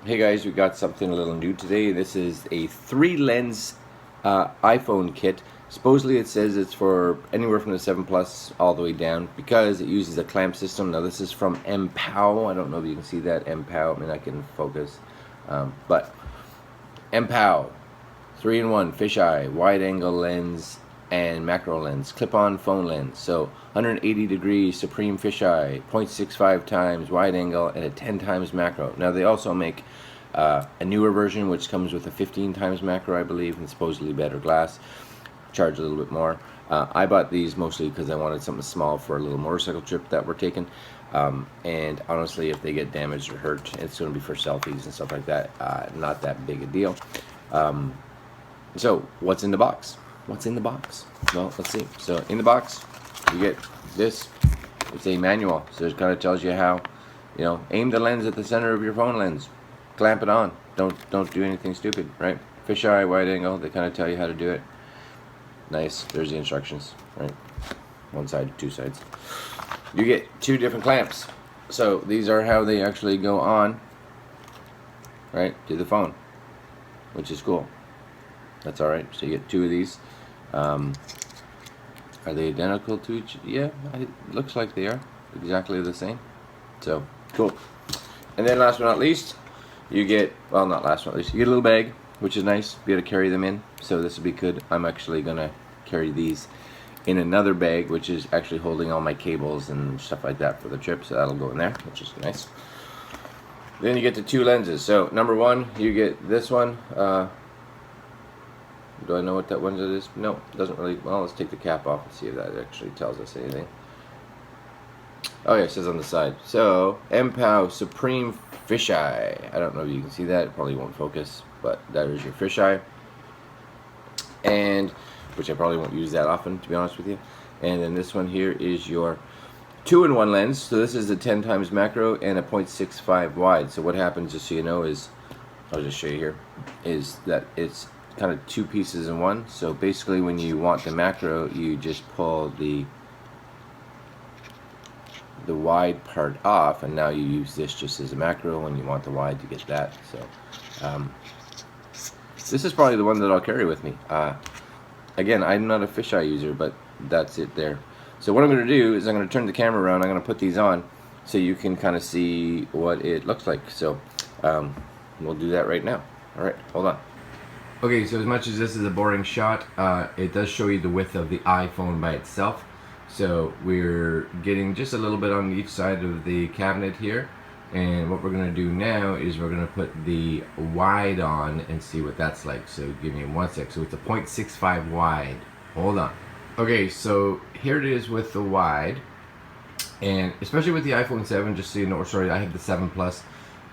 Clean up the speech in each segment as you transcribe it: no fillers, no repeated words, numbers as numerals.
Hey guys, we got something a little new today. This is a 3-lens iPhone kit. Supposedly it says it's for anywhere from the 7 Plus all the way down because it uses a clamp system. Now this is from Mpow. I don't know if you can see that. Mpow. I mean, I can focus. But Mpow 3-in-1 fisheye, wide angle lens, and macro lens, clip-on phone lens. So 180 degree supreme fisheye, 0.65 times wide angle, and a 10 times macro. Now they also make a newer version which comes with a 15 times macro, I believe, and supposedly better glass. Charge a little bit more. I bought these mostly because I wanted something small for a little motorcycle trip that we're taking. And honestly, if they get damaged or hurt, it's going to be for selfies and stuff like that. Not that big a deal. So, what's in the box? What's in the box? Well, let's see. So, in the box, you get this. It's a manual. So, it kind of tells you how, aim the lens at the center of your phone lens. Clamp it on. Don't do anything stupid, right? Fisheye, wide angle. They kind of tell you how to do it. Nice. There's the instructions, right? One side, two sides. You get 2 different clamps. So, these are how they actually go on, right, to the phone, which is cool. That's alright. So you get 2 of these. Are they identical to each? Yeah, it looks like they are. Exactly the same. So, cool. And then last but not least, you get, well, not last but not least, you get a little bag, which is nice. Be able to carry them in. So this would be good. I'm actually going to carry these in another bag, which is actually holding all my cables and stuff like that for the trip. So that'll go in there, which is nice. Then you get the 2 lenses. So, number 1, you get this one. Do I know what that one is? No, it doesn't really. Well, let's take the cap off and see if that actually tells us anything. Oh yeah, it says on the side. So, Mpow Supreme Fisheye. I don't know if you can see that. It probably won't focus, but that is your fisheye. And, which I probably won't use that often, to be honest with you. And then this one here is your 2-in-1 lens. So this is a 10 times macro and a 0.65 wide. So what happens, just so you know, is, I'll just show you here, is that it's kind of 2 pieces in one. So basically when you want the macro, you just pull the wide part off, and now you use this just as a macro. When you want the wide, you get that. So this is probably the one that I'll carry with me. Again, I'm not a fisheye user, but that's it there. So what I'm going to do is I'm going to turn the camera around. I'm going to put these on so you can kind of see what it looks like. So we'll do that right now. Alright, hold on. Okay, so as much as this is a boring shot, it does show you the width of the iPhone by itself. So we're getting just a little bit on each side of the cabinet here. And what we're going to do now is we're going to put the wide on and see what that's like. So give me 1 sec. So it's a 0.65 wide. Hold on. Okay, so here it is with the wide. And especially with the iPhone 7, just so you know, or sorry, I have the 7 Plus.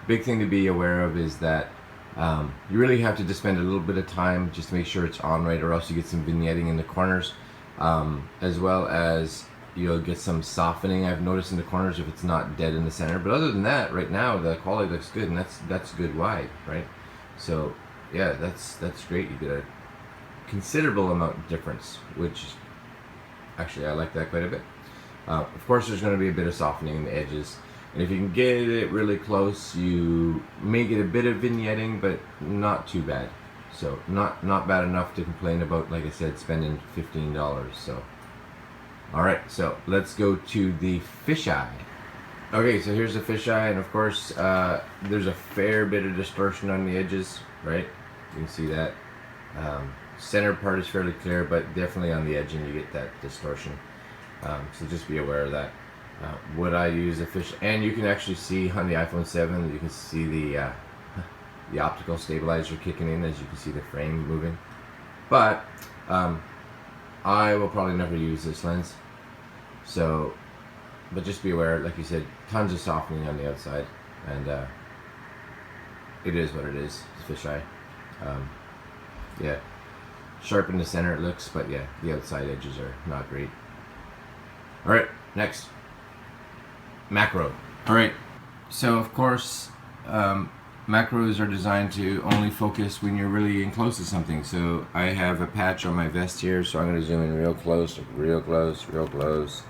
Big thing to be aware of is that you really have to just spend a little bit of time just to make sure it's on right, or else you get some vignetting in the corners, as well as you'll get some softening, I've noticed, in the corners if it's not dead in the center. But other than that, right now the quality looks good, and that's good wide, right? So yeah, that's great. You get a considerable amount of difference, which actually I like that quite a bit. Of course, there's going to be a bit of softening in the edges. And if you can get it really close, you may get a bit of vignetting, but not too bad. So not bad enough to complain about, like I said, spending $15. So, alright, so let's go to the fisheye. Okay, so here's the fisheye, and of course, there's a fair bit of distortion on the edges, right? You can see that. Center part is fairly clear, but definitely on the edging you get that distortion. So just be aware of that. Would I use a fish? And you can actually see on the iPhone 7, you can see the optical stabilizer kicking in, as you can see the frame moving. But I will probably never use this lens. So, but just be aware, like you said, tons of softening on the outside, and it is what it is. It's fisheye. Yeah, sharp in the center it looks, but yeah, the outside edges are not great. All right, next. Macro. Alright, so of course macros are designed to only focus when you're really in close to something. So I have a patch on my vest here, so I'm going to zoom in real close, real close, real close,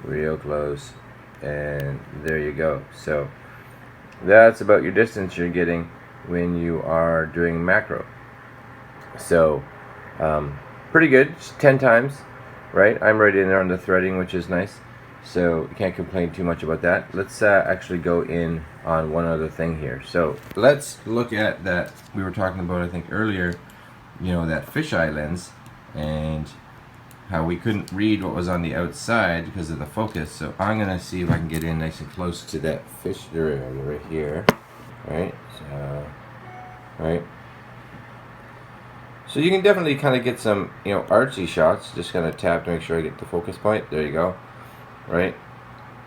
real close, and there you go. So that's about your distance you're getting when you are doing macro. So pretty good. Just 10 times, right? I'm right in there on the threading, which is nice. So you can't complain too much about that. Let's actually go in on one other thing here. So let's look at that we were talking about, I think earlier, you know, that fisheye lens, and how we couldn't read what was on the outside because of the focus. So I'm gonna see if I can get in nice and close to that fish right here. Right? So, right. So you can definitely kind of get some, you know, artsy shots. Just kind of tap to make sure I get the focus point. There you go. Right?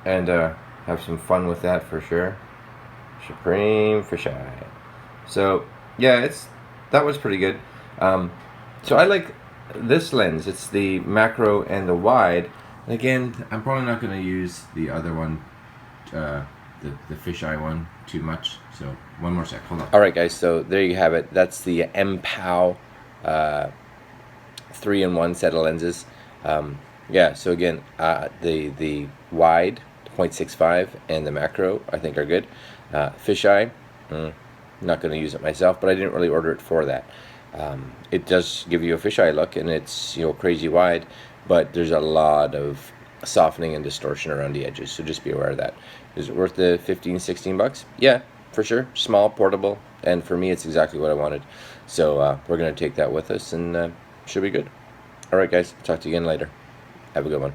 And have some fun with that for sure. Supreme fisheye. So yeah, that was pretty good. So I like this lens. It's the macro and the wide. And again, I'm probably not going to use the other one, the fisheye one, too much. So one more sec. Hold on. All right, guys. So there you have it. That's the Mpow 3-in-1 set of lenses. Yeah. So again, the wide 0.65 and the macro I think are good. Fisheye, not going to use it myself, but I didn't really order it for that. It does give you a fisheye look, and it's, you know, crazy wide, but there's a lot of softening and distortion around the edges, so just be aware of that. Is it worth the 15-16 bucks? Yeah, for sure. Small, portable, and for me it's exactly what I wanted. So we're going to take that with us, and should be good. Alright guys, talk to you again later. Have a good one.